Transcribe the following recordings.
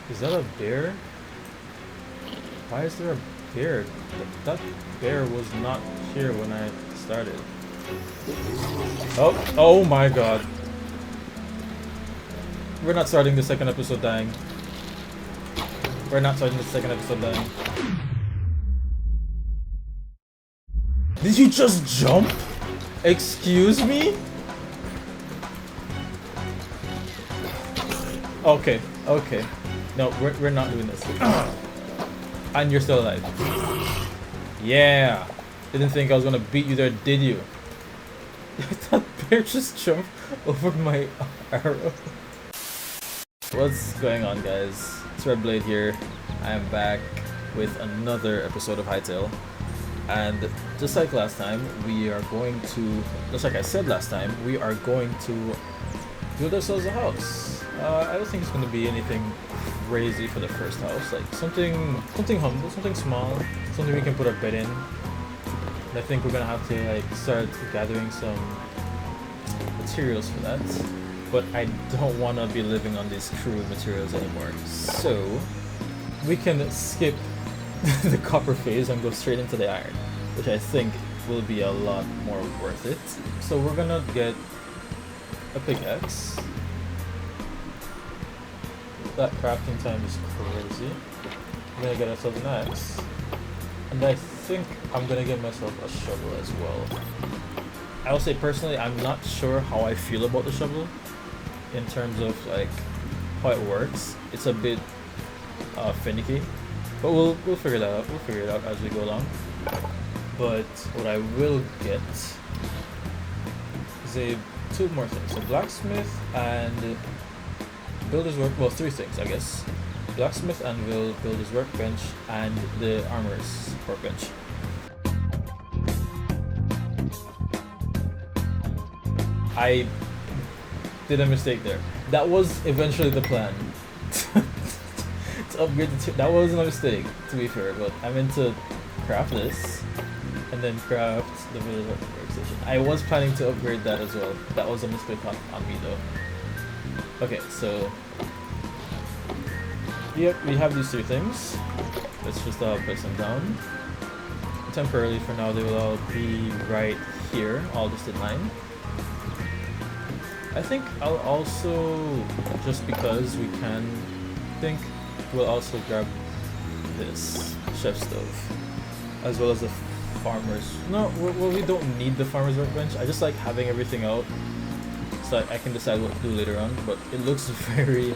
Is that a bear? Why is there a bear? That bear was not here when I started. Oh my god. We're not starting the second episode dying. We're not starting the second episode dying. Did you just jump? Excuse me? Okay, okay. No, we're not doing this. And you're still alive. Yeah. Didn't think I was gonna beat you there, did you? That bear just jumped over my arrow. What's going on, guys? It's Redblade here. I am back with another episode of Hytale. And just like last time, we are going to, just like I said last time, we are going to build ourselves a house. I don't think it's going to be anything crazy for the first house. Like something humble, something small, something we can put our bed in. And I think we're gonna have to like start gathering some materials for that. But I don't want to be living on these crude materials anymore. So we can skip the copper phase and go straight into the iron, which I think will be a lot more worth it. So we're gonna get a pickaxe. That crafting time is crazy. I'm gonna get ourselves an axe. And I think I'm gonna get myself a shovel as well. I will say personally, I'm not sure how I feel about the shovel in terms of like how it works. It's a bit finicky, but we'll figure that out. We'll figure it out as we go along. But what I will get is two more things: a blacksmith and builder's work. Well, three things, I guess: blacksmith, anvil, builder's workbench, and the armorer's workbench. I did a mistake there. That was eventually the plan. To upgrade the that wasn't a mistake, to be fair, but I meant to craft this and then craft the village workstation. I was planning to upgrade that as well. That was a mistake on me though. Okay, so yep, we have these three things. Let's just place them down. Temporarily for now, they will all be right here, all just in line. I think I'll also, just because we can, think we'll also grab this chef stove, as well as the farmer's. No, well, we don't need the farmer's workbench. I just like having everything out, so I can decide what to do later on. But it looks very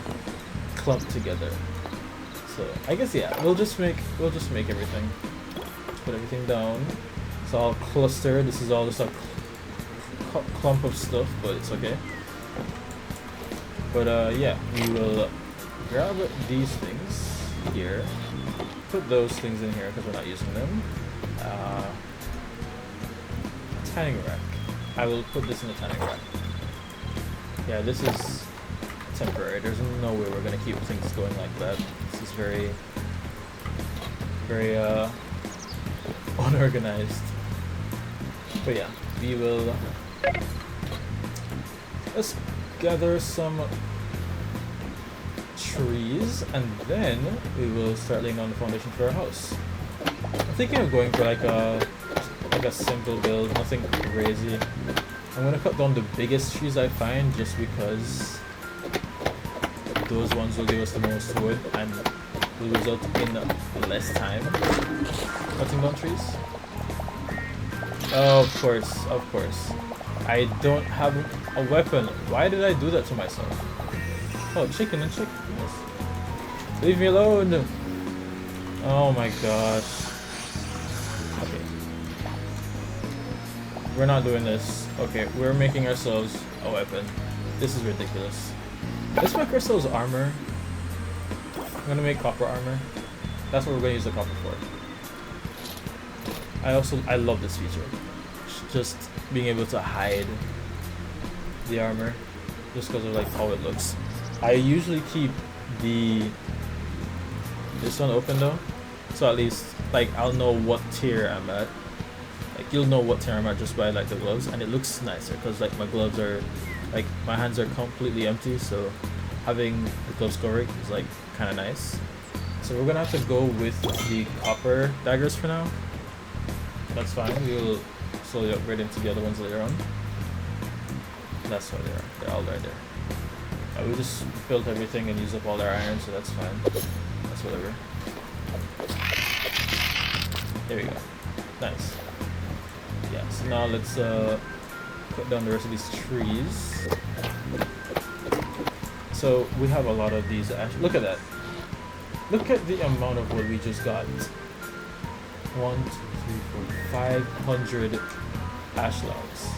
clumped together. So I guess yeah, we'll just make everything. Just put everything down. It's all clustered. This is all just a clump of stuff, but it's okay. But yeah, we will grab these things here, put those things in here because we're not using them. Tanning rack. I will put this in the tanning rack. Yeah, this is temporary. There's no way we're gonna keep things going like that. This is very unorganized. But yeah, we will. Let's gather some trees and then we will start laying down the foundation for our house. I'm thinking of going for like a simple build, nothing crazy. I'm gonna cut down the biggest trees I find just because those ones will give us the most wood and will result in less time cutting down trees. Oh, of course. I don't have a weapon. Why did I do that to myself? Oh, chicken and chicken. Yes. Leave me alone. Oh my gosh. Okay. We're not doing this. Okay, we're making ourselves a weapon. This is ridiculous. Let's make ourselves armor. I'm gonna make copper armor. That's what we're gonna use the copper for. I love this feature. Just being able to hide the armor just because of like how it looks. I usually keep this one open though, so at least like I'll know what tier I'm at. Like you'll know what tier I'm at just by like the gloves, and it looks nicer because like my gloves are like my hands are completely empty, so having the gloves cover is like kind of nice. So we're gonna have to go with the copper daggers for now. That's fine. We'll slowly upgrade into the other ones later on. That's what they are. They're all right there. We just built everything and used up all our iron, so that's fine. That's whatever. There we go. Nice. Yeah, so now let's cut down the rest of these trees. So we have a lot of these ash. Look at that. Look at the amount of wood we just got. 1, 2, 3, 4, 500 ash logs.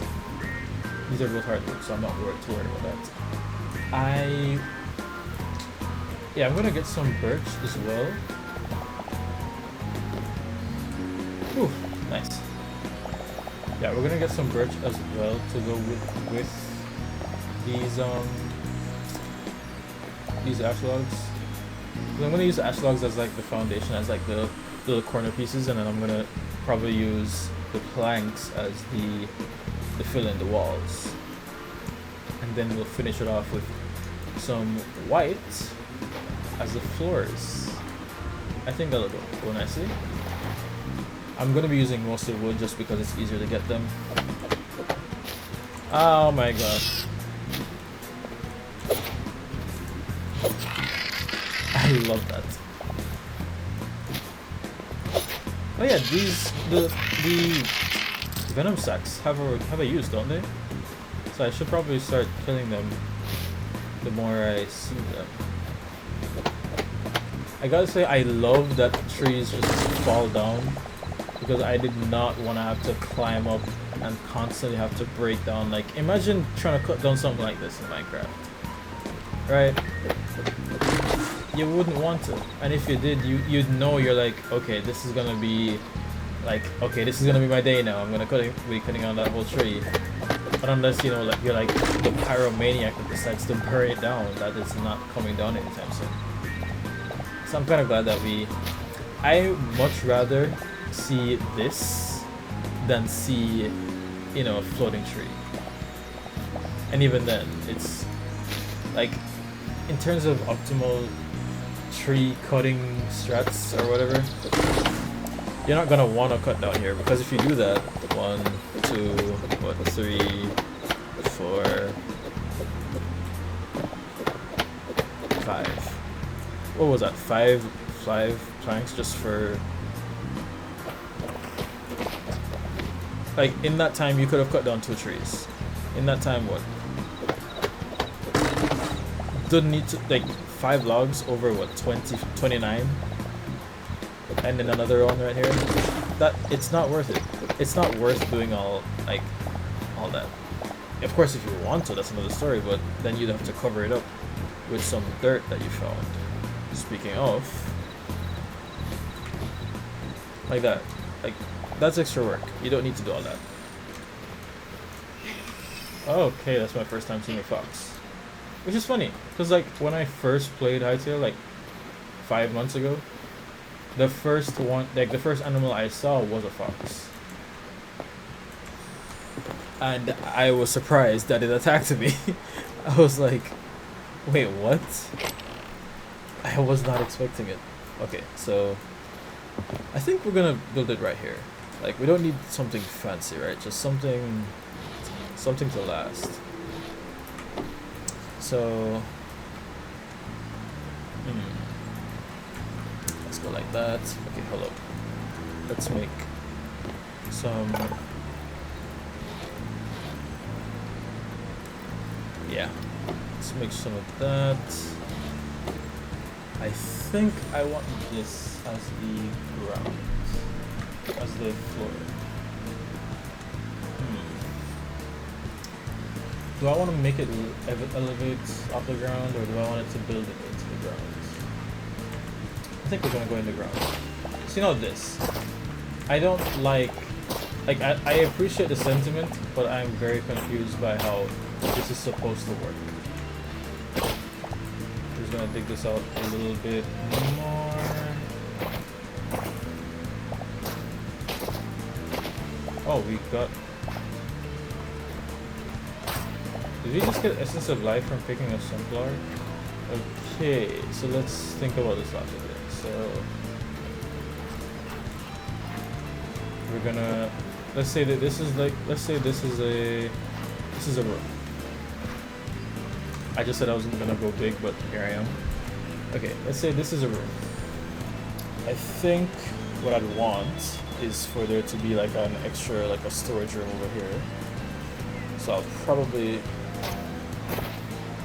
These are both hardwood, so I'm not too worried about that. Yeah, I'm gonna get some birch as well. Ooh, nice. Yeah, we're gonna get some birch as well to go with these ash logs. I'm gonna use ash logs as like the foundation, as like the little corner pieces, and then I'm gonna probably use the planks as the fill in the walls. And then we'll finish it off with some white as the floors. I think that'll go nicely. I'm gonna be using mostly wood just because it's easier to get them. Oh my god. I love that. Oh yeah, the venom sacks have a use, don't they? So I should probably start killing them the more I see them. I gotta say, I love that trees just fall down, because I did not want to have to climb up and constantly have to break down. Like, imagine trying to cut down something like this in Minecraft, right? You wouldn't want to, and if you did, you'd know, you're like, okay, this is gonna be like, okay, this is gonna be my day now. I'm gonna be cutting down that whole tree. But unless, you know, like you're like the pyromaniac that decides to burn it down, that is not coming down anytime soon. So I'm kind of glad that I much rather see this than see, you know, a floating tree. And even then, it's like, in terms of optimal tree cutting strats or whatever, you're not gonna want to cut down here, because if you do that, 1, 2, 3, 4, 5. What was that? 5 planks just for, like, in that time you could have cut down 2 trees. In that time, what? Don't need to, like, 5 logs over what, 29, and then another one right here. That, it's not worth it. It's not worth doing all that. Of course, if you want to, that's another story, but then you'd have to cover it up with some dirt that you found. Speaking of, like that, like, that's extra work. You don't need to do all that. Okay, that's my first time seeing a fox. Which is funny, because like when I first played Hytale, like 5 months ago, the first one, like the first animal I saw was a fox. And I was surprised that it attacked me. I was like, wait, what? I was not expecting it. Okay, so I think we're gonna build it right here. Like, we don't need something fancy, right? Just something to last. So let's go like that. Okay, hold up. Let's make some. Yeah, let's make some of that. I think I want this as the ground, as the floor. Do I want to make it elevate off the ground, or do I want it to build it into the ground? I think we're going to go in the ground. So, you know this. I don't like I appreciate the sentiment, but I'm very confused by how this is supposed to work. I'm just going to dig this out a little bit more. Oh, we got... Did we just get Essence of Life from picking a sunflower? Okay, so let's think about this logically. So we're gonna, let's say that this is like, let's say this is a room. I just said I wasn't gonna go big, but here I am. Okay, let's say this is a room. I think what I'd want is for there to be like an extra, like a storage room over here. So I'll probably,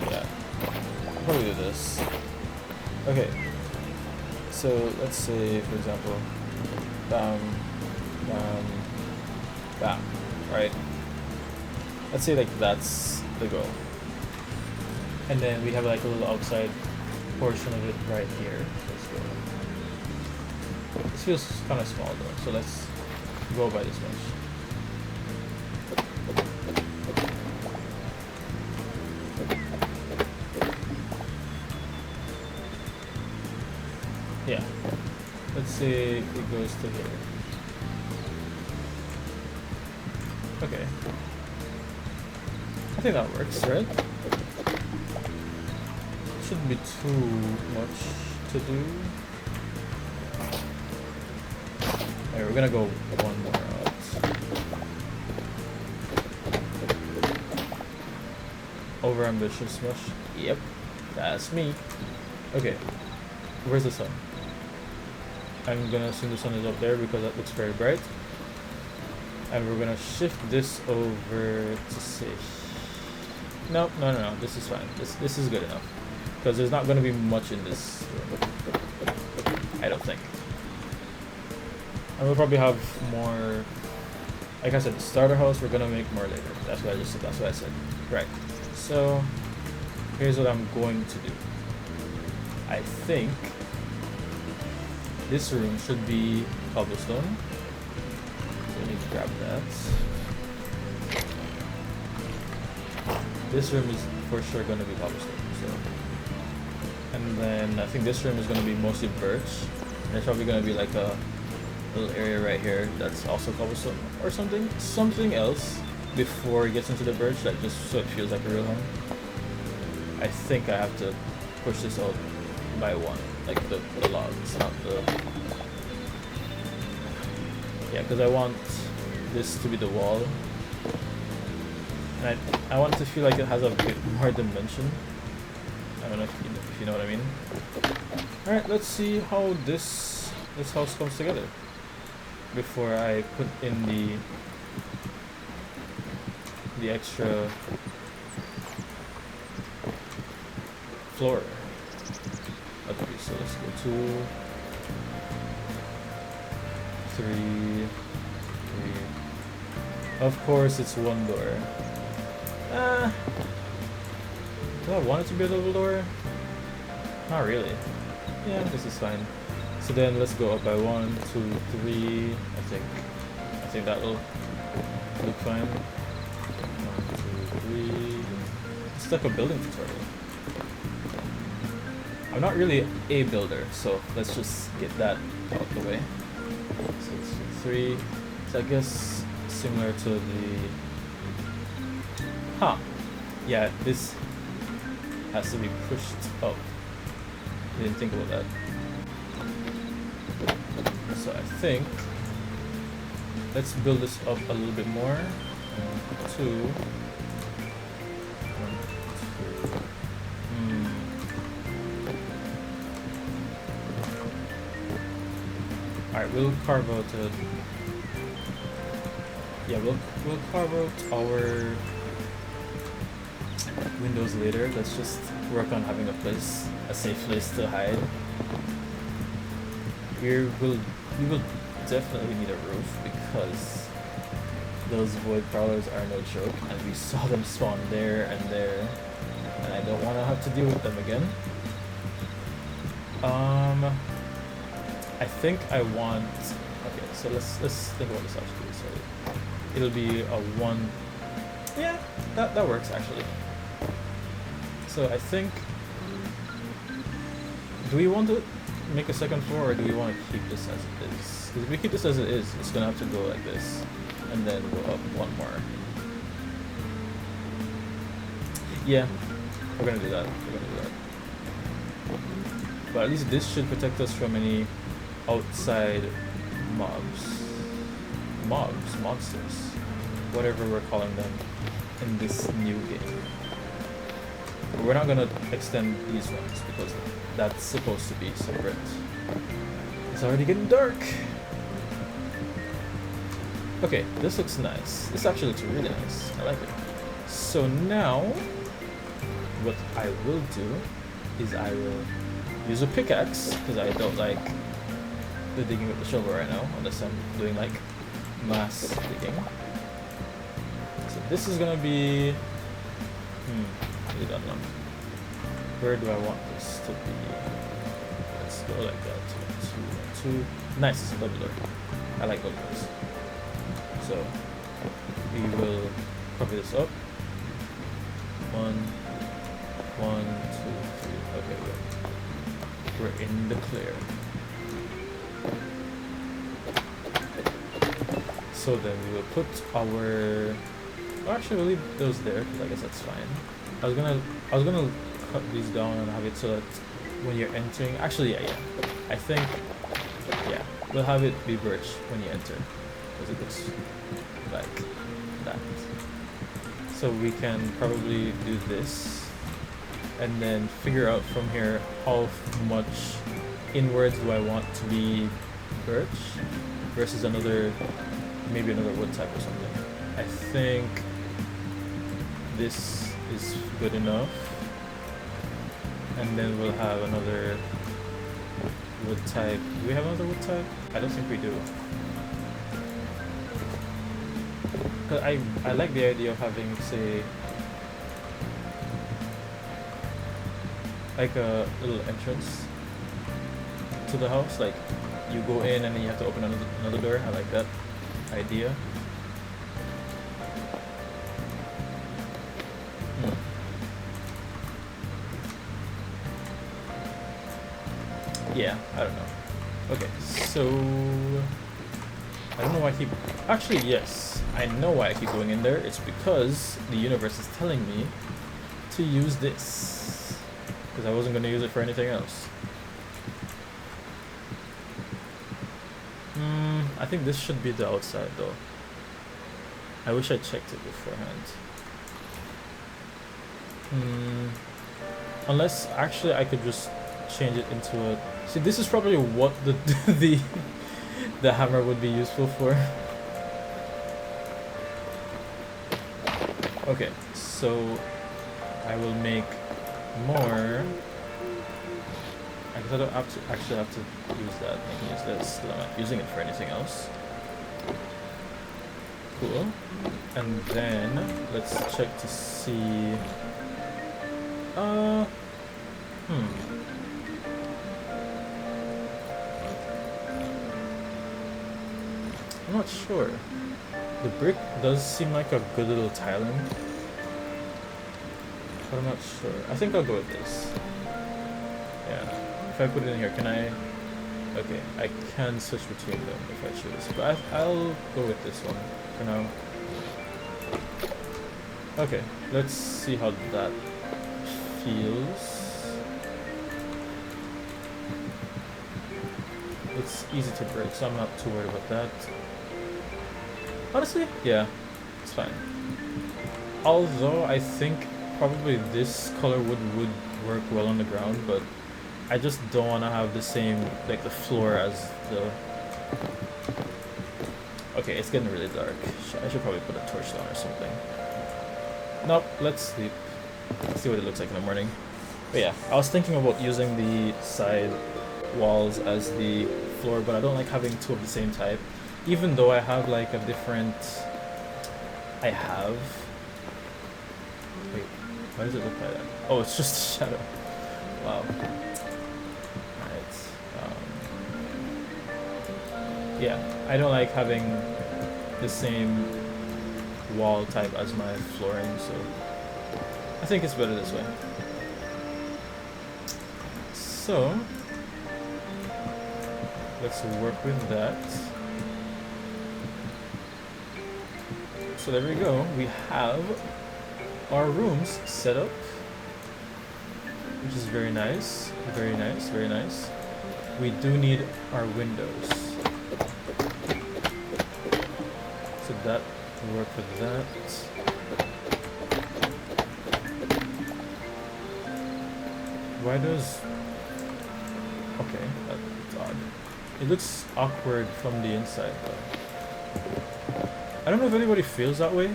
yeah, I'll probably do this. Okay, so let's say, for example, bam, bam, bam, right? Let's say like that's the goal. And then we have like a little outside portion of it right here. Let's go. This feels kind of small though, so let's go by this much. Yeah, let's say it goes to here. Okay, I think that works, right? Shouldn't be too much to do. Alright, we're gonna go one more out. Over ambitious much? Yep, that's me. Okay, where's the sun? I'm gonna assume the sun is up there because that looks very bright. And we're gonna shift this over to say, no, this is fine. This is good enough. Because there's not gonna be much in this room, I don't think. And we'll probably have more, like I said, the starter house we're gonna make more later. That's what I just said, that's what I said. Right, so here's what I'm going to do. I think this room should be cobblestone. So I need to grab that. This room is for sure gonna be cobblestone, so. And then I think this room is gonna be mostly birch. And there's probably gonna be like a little area right here that's also cobblestone or something. Something else before it gets into the birch, like just so it feels like a real home. I think I have to push this out by one, like the logs, not the... Yeah, because I want this to be the wall. And I want it to feel like it has a bit more dimension. I don't know if you know what I mean. Alright, let's see how this house comes together before I put in the extra floor. Okay, so let's go 2, 3. Of course, it's one door. Do I want it to be a double door? Not really. Yeah, this is fine. So then let's go up by 1, 2, 3. I think that will look fine. 1, 2, 3. It's like a building tutorial. I'm not really a builder, so let's just get that out the way. So it's 3. So I guess similar to the... Huh. Yeah, this has to be pushed up. Didn't think about that. So I think let's build this up a little bit more. 2. 1, 2. Alright, we'll carve out a... Yeah, we'll carve out our windows later. Let's just work on having a safe place to hide. We will definitely need a roof because those void prowlers are no joke, and we saw them spawn there and there, and I don't want to have to deal with them again. I think I want... Okay, so let's think about this actually. So it'll be a 1... Yeah, that works actually. So I think... Do we want to make a second floor, or do we want to keep this as it is? Because if we keep this as it is, it's gonna have to go like this, and then go up 1 more. Yeah, we're gonna do that. But at least this should protect us from any outside monsters, whatever we're calling them in this new game. But we're not gonna extend these ones because that's supposed to be separate. It's already getting dark. Okay, this looks nice. This actually looks really nice. I like it. So now, what I will do is I will use a pickaxe because I don't like the digging with the shovel right now, unless I'm doing like mass digging. So this is gonna be, I don't know. Where do I want this to be? Let's go like that. Two. Nice, it's a doubler. I like doublers. So we will cover this up. 1, 2, 3. Okay, good. We're in the clear. So then we will put our. Oh, actually, we'll leave those there because I guess that's fine. I was gonna cut these down and have it so that when you're entering. Actually, yeah. I think, yeah, we'll have it be birch when you enter because it looks like that. So we can probably do this and then figure out from here how much inwards do I want to be birch versus maybe another wood type or something. I think this is good enough, and then we'll have another wood type. Do we have another wood type? I don't think we do. Cause I like the idea of having, say, like a little entrance to the house. Like you go in and then you have to open another door. I like that idea. Yeah, I don't know. Okay, so I don't know why I keep. Actually, yes, I know why I keep going in there. It's because the universe is telling me to use this because I wasn't going to use it for anything else. I think this should be the outside though. I wish I checked it beforehand. Unless actually I could just change it into a. See, this is probably what the hammer would be useful for. Okay, so I will make more. I guess I don't actually have to use that. I can use this. I'm not using it for anything else. Cool. And then let's check to see. I'm not sure. The brick does seem like a good little tiling, but I'm not sure. I think I'll go with this. Yeah. If I put it in here, can I? Okay, I can switch between them if I choose, but I'll go with this one for now. Okay, let's see how that feels. It's easy to break, so I'm not too worried about that. Honestly, yeah, it's fine. Although I think probably this color would work well on the ground, but I just don't want to have the same, like the floor as the... Okay, it's getting really dark. I should probably put a torch down or something. Nope, let's sleep. Let's see what it looks like in the morning. But yeah, I was thinking about using the side walls as the floor, but I don't like having two of the same type. Even though I have like a different... Wait, why does it look like that? Oh, it's just a shadow. Wow. Alright. Yeah, I don't like having the same wall type as my flooring, so I think it's better this way. So let's work with that. So there we go. We have our rooms set up. which is very nice. Very nice, very nice. We do need our windows. So that will work for that. Why does... Okay, that's odd. It looks awkward from the inside though. I don't know if anybody feels that way.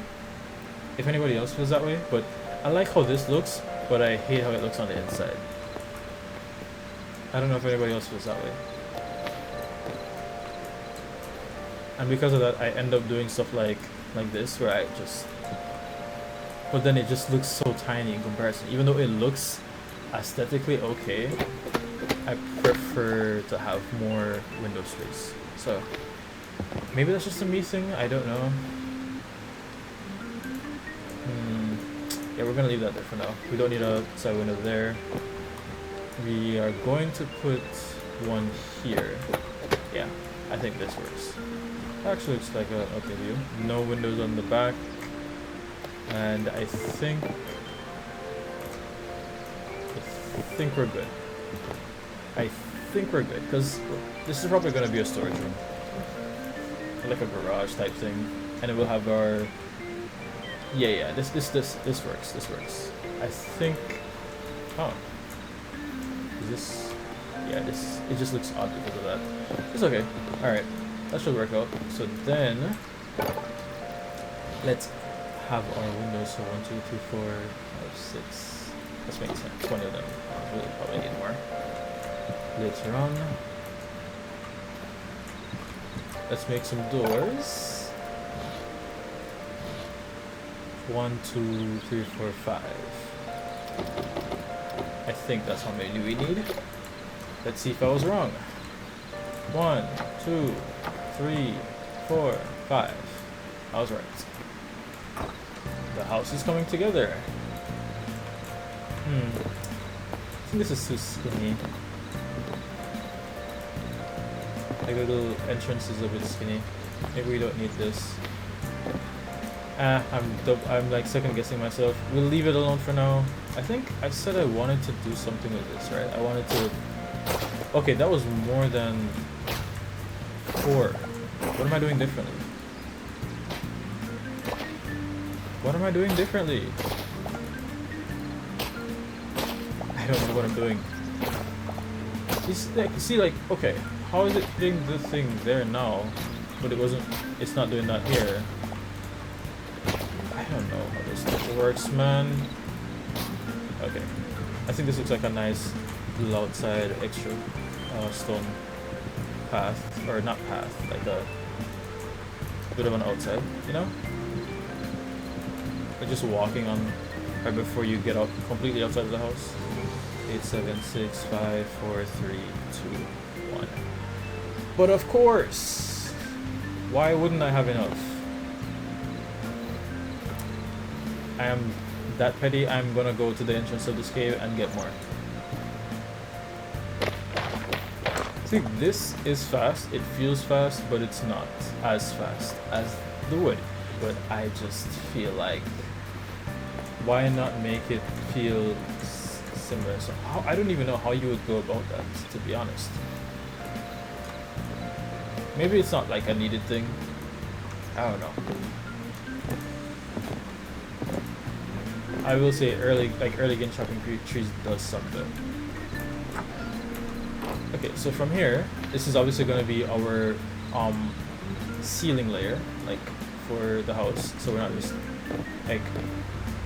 If anybody else feels that way, but I like how this looks, but I hate how it looks on the inside. I don't know if anybody else feels that way. And because of that, I end up doing stuff like this, where I just... But then it just looks so tiny in comparison. Even though it looks aesthetically okay, I prefer to have more window space. So maybe that's just a me thing, I don't know. Yeah, we're gonna leave that there for now. We don't need a side window there. We are going to put one here. Yeah, I think this works. Actually looks like a okay view. No windows on the back. And I think we're good. I think we're good, because this is probably going to be a storage room. Like a garage type thing. And it will have our... Yeah, this works, this works. I think... Oh. Is this... Yeah, this... It just looks odd because of that. It's okay. Alright. That should work out. So then... Let's have our windows. So 1, 2, 3, 4, 5, 6... Let's make 20 of them. We'll probably need more later on. Let's make some doors. 1, 2, 3, 4, 5. I think that's how many we need. Let's see if I was wrong. 1, 2, 3, 4, 5. I was right. The house is coming together. I think this is too skinny. Like the little entrance is a bit skinny. Maybe we don't need this. I'm like second guessing myself. We'll leave it alone for now. I think I said I wanted to do something with this, right? I wanted to... Okay, that was more than 4. What am I doing differently? What am I doing differently? I don't know what I'm doing. See, like, okay, how is it putting the thing there now, but it's not doing that here? I don't know how this stuff works, man. Okay, I think this looks like a nice little outside extra stone path, or not path, like a bit of an outside, you know? Like just walking on right before you get out completely outside of the house. 8, 7, 6, 5, 4, 3, 2, 1. But of course, why wouldn't I have enough? I am that petty. I'm gonna go to the entrance of this cave and get more. See, this is fast. It feels fast, but it's not as fast as the wood. But I just feel like, why not make it feel similar? So I don't even know how you would go about that, to be honest. Maybe it's not like a needed thing. I don't know. I will say early game chopping trees does suck though. Okay, so from here, this is obviously going to be our ceiling layer, like for the house. So we're not just like,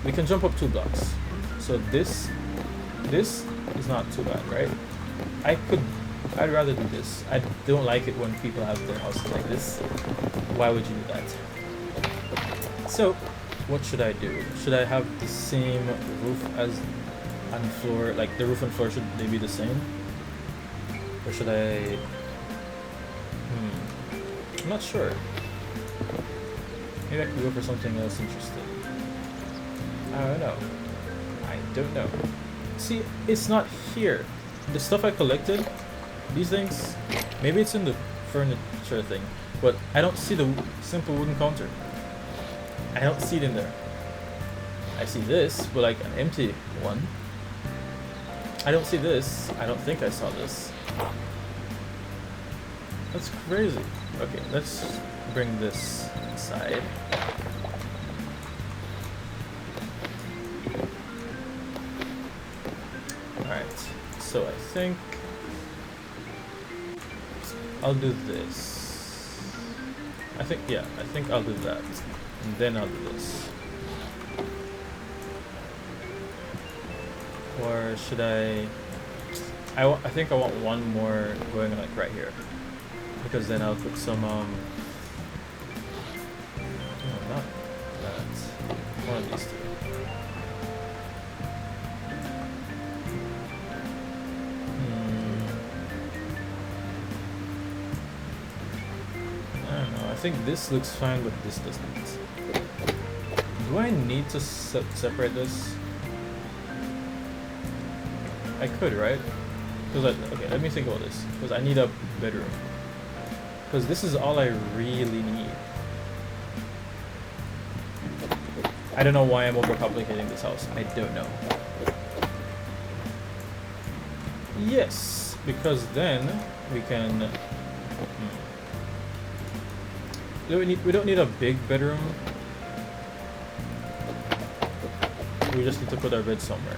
we can jump up 2 blocks. So this is not too bad, right? I'd rather do this. I don't like it when people have their houses like this. Why would you do that? So what should I do? Should I have the same roof as on floor? Like the roof and floor, should they be the same? Or should I... I'm not sure. Maybe I could go for something else interesting. I don't know. See, it's not here. The stuff I collected, these things, maybe it's in the furniture thing, but I don't see the simple wooden counter. I don't see it in there. I see this, but like an empty one. I don't see this. I don't think I saw this. That's crazy. Okay, let's bring this inside. Alright, so I think I'll do this. I think I'll do that. And then I'll do this. Or should I think I want one more going like right here. Because then I'll put some no, not that. One of these two. I don't know. I think this looks fine, but this doesn't. Do I need to separate this? I could, right? Because okay, let me think about this. Because I need a bedroom. Because this is all I really need. I don't know why I'm overcomplicating this house. I don't know. Yes, because then we can. We don't need a big bedroom. We just need to put our bed somewhere.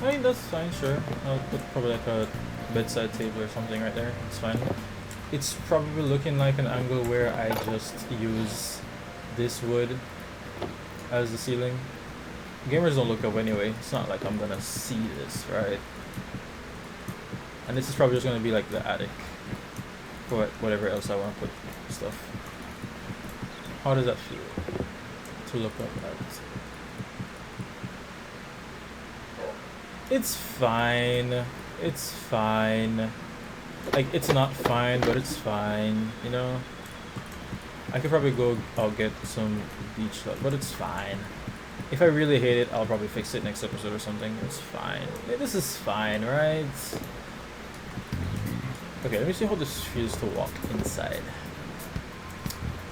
I mean, that's fine, sure. I'll put probably like a bedside table or something right there. It's fine. It's probably looking like an angle where I just use this wood as the ceiling. Gamers don't look up anyway. It's not like I'm gonna see this, right? And this is probably just gonna be like the attic for whatever else I want to put stuff. How does that feel to look up at? It's fine. It's fine. Like, it's not fine, but it's fine, you know? I could probably go out get some beach stuff, but it's fine. If I really hate it, I'll probably fix it next episode or something. It's fine. This is fine, right? Okay, let me see how this feels to walk inside.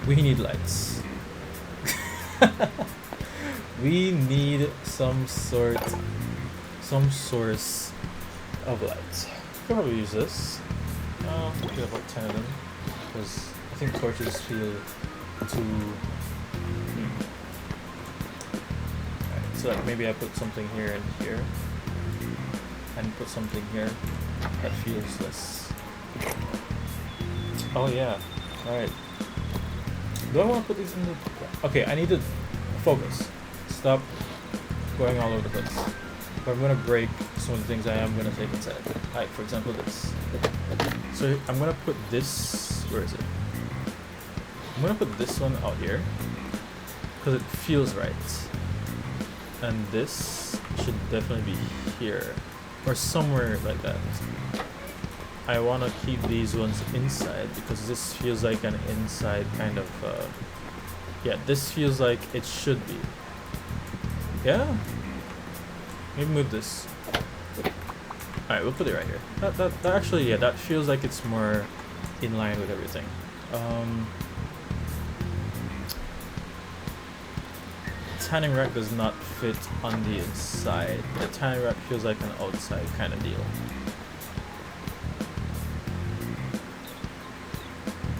We need lights. We need some source of light. Could probably use this. We have about 10 of them, because I think torches feel too. Alright, so like maybe I put something here and here, and put something here that feels less. Oh yeah. All right. Do I want to put these in the? Okay, I need to focus. Stop going all over the place. But I'm gonna break some of the things I am gonna take inside. Like, for example, this. So I'm gonna put this. Where is it? I'm gonna put this one out here because it feels right. And this should definitely be here or somewhere like that. I want to keep these ones inside because this feels like an inside kind of. Yeah, this feels like it should be. Yeah. Maybe move this. Alright, we'll put it right here. That actually, yeah, that feels like it's more in line with everything. Tanning rack does not fit on the inside. The tanning rack feels like an outside kind of deal.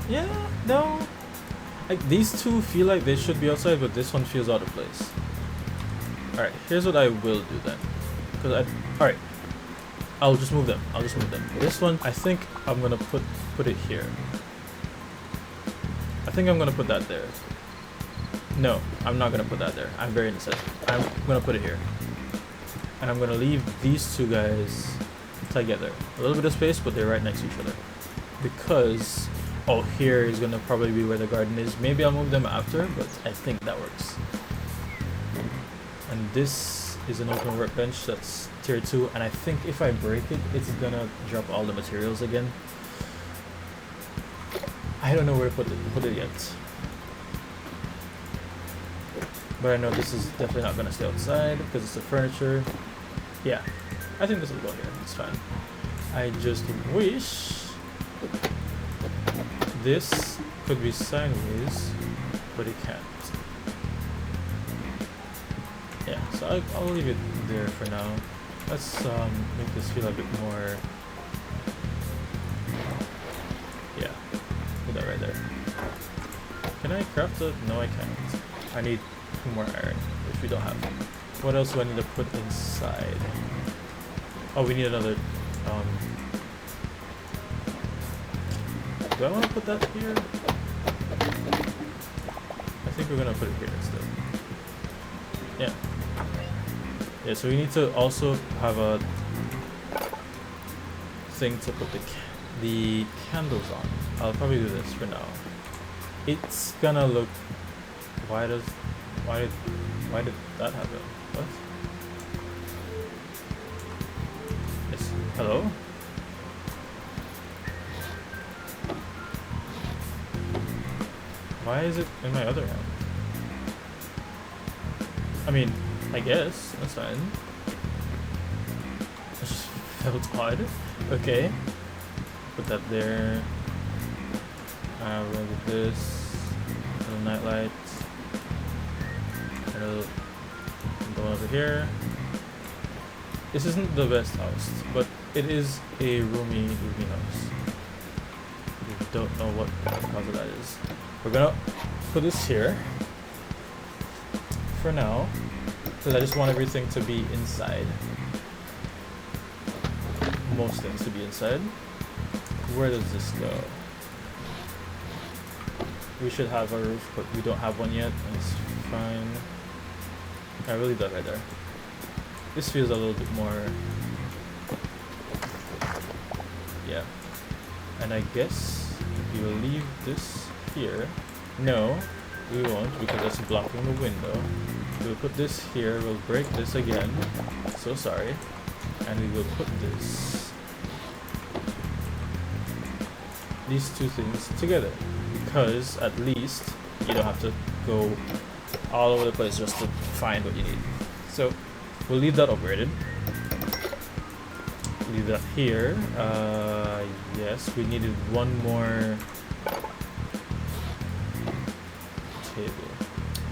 Yeah, no. Like, these two feel like they should be outside, but this one feels out of place. Alright, here's what I will do then. Alright. I'll just move them. This one, I think I'm gonna put it here. I think I'm gonna put that there. No, I'm not gonna put that there. I'm very indecisive. I'm gonna put it here. And I'm gonna leave these two guys together. A little bit of space, but they're right next to each other. Because, oh, here is gonna probably be where the garden is. Maybe I'll move them after, but I think that works. And this is an open workbench that's tier 2, and I think if I break it, it's gonna drop all the materials again. I don't know where to put it yet. But I know this is definitely not gonna stay outside because it's the furniture. Yeah, I think this will go here. It's fine. I just wish this could be sideways, but it can't. Yeah, so I'll leave it there for now. Let's make this feel a bit more. Yeah, put that right there. Can I craft it? No, I can't. I need more iron, which we don't have. What else do I need to put inside? Oh, we need another. Do I want to put that here? I think we're gonna put it here instead. Yeah. Yeah. So we need to also have a thing to put the candles on. I'll probably do this for now. It's gonna look. Why did that happen? What? Yes. Hello? Why is it in my other hand? I mean, I guess that's fine. It just felt odd. Okay. Put that there. We're gonna do this. Little night light. A little one over here. This isn't the best house, but it is a roomy house. You don't know what the cause of that is. We're gonna put this here for now, because I just want everything to be inside. Most things to be inside. Where does this go? We should have a roof, but we don't have one yet, and it's fine. I really dug right there. This feels a little bit more. Yeah. And I guess we will leave this here. No, we won't, because that's blocking the window. We'll put this here. We'll break this again. So sorry. And we will put these two things together, because at least you don't have to go all over the place just to find what you need. So we'll leave that upgraded. Leave that here. Yes, we needed one more table.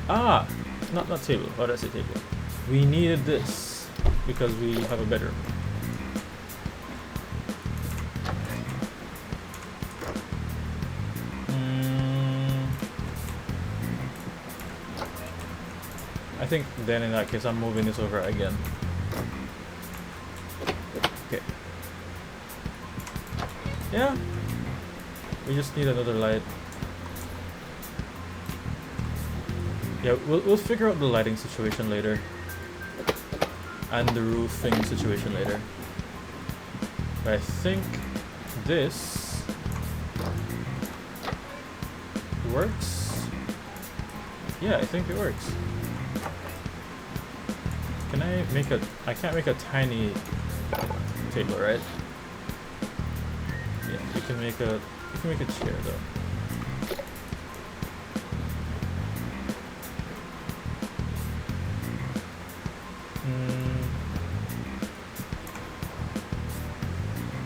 Ah, not table. Why did I say table? We needed this because we have a bedroom. I think then in that case I'm moving this over again. Okay. Yeah. We just need another light. Yeah, we'll figure out the lighting situation later. And the roofing situation later. But I think this works. Yeah, I think it works. Can I make I can't make a tiny table, right? Yeah, you can make a chair though.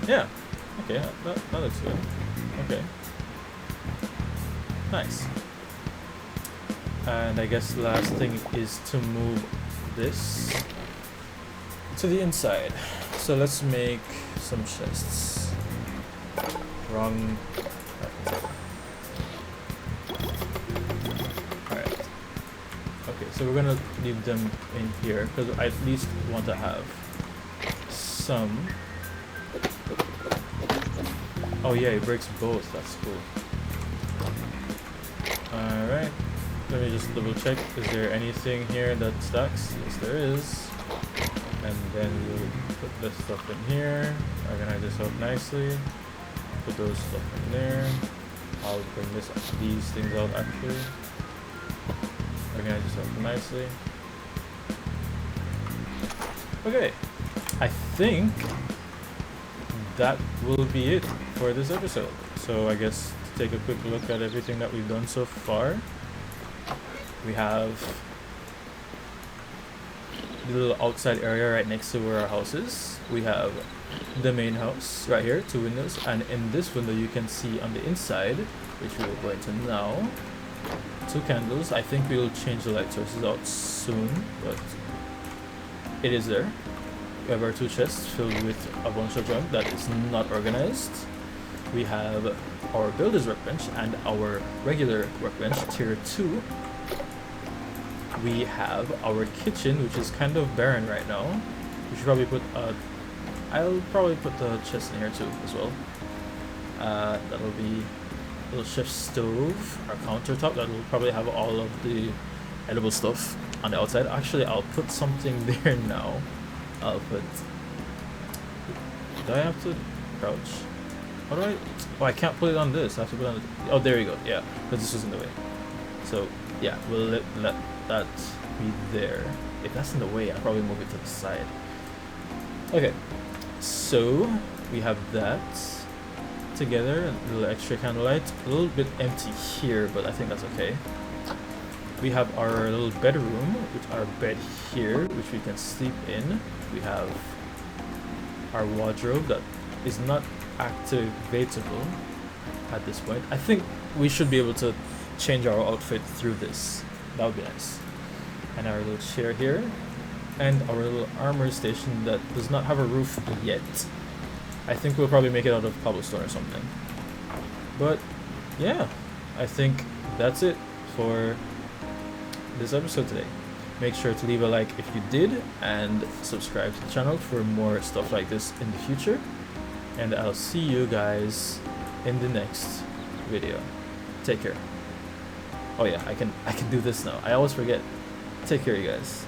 Yeah. Okay, that looks good. Okay. Nice. And I guess the last thing is to move this to the inside. So let's make some chests. Wrong. Alright. Okay, so we're gonna leave them in here because I at least want to have some. Oh yeah, it breaks both. That's cool. Alright. Let me just double check. Is there anything here that stacks? Yes, there is. And then we'll put this stuff in here. Organize this out nicely. Put those stuff in there. I'll bring these things out actually. Organize this out nicely. Okay. I think that will be it for this episode. So I guess to take a quick look at everything that we've done so far. We have the little outside area right next to where our house is. We have the main house right here, 2 windows, and in this window you can see on the inside, which we will go into now, 2 candles. I think we will change the light sources out soon, but it is there. We have our 2 chests filled with a bunch of junk that is not organized. We have our builder's workbench and our regular workbench, tier 2. We have our kitchen, which is kind of barren right now. We should probably put I'll probably put the chest in here too as well. That'll be a little chef stove, our countertop that'll probably have all of the edible stuff on the outside. Actually, I'll put something there now. I'll put... Do I have to crouch? How do I... Oh, I can't put it on this. I have to put it on the... Oh, there you go. Yeah, because this was in the way. So, yeah, we'll let that be there. If that's in the way, I'll probably move it to the side. Okay, so we have that together. A little extra candlelight. A little bit empty here, but I think that's okay. We have our little bedroom with our bed here, which we can sleep in. We have our wardrobe that is not activatable at this point. I think we should be able to change our outfit through this. That would be nice. And our little chair here. And our little armor station that does not have a roof yet. I think we'll probably make it out of cobblestone or something. But yeah, I think that's it for this episode today. Make sure to leave a like if you did and subscribe to the channel for more stuff like this in the future. And I'll see you guys in the next video. Take care. Oh yeah, I can do this now. I always forget. Take care, you guys.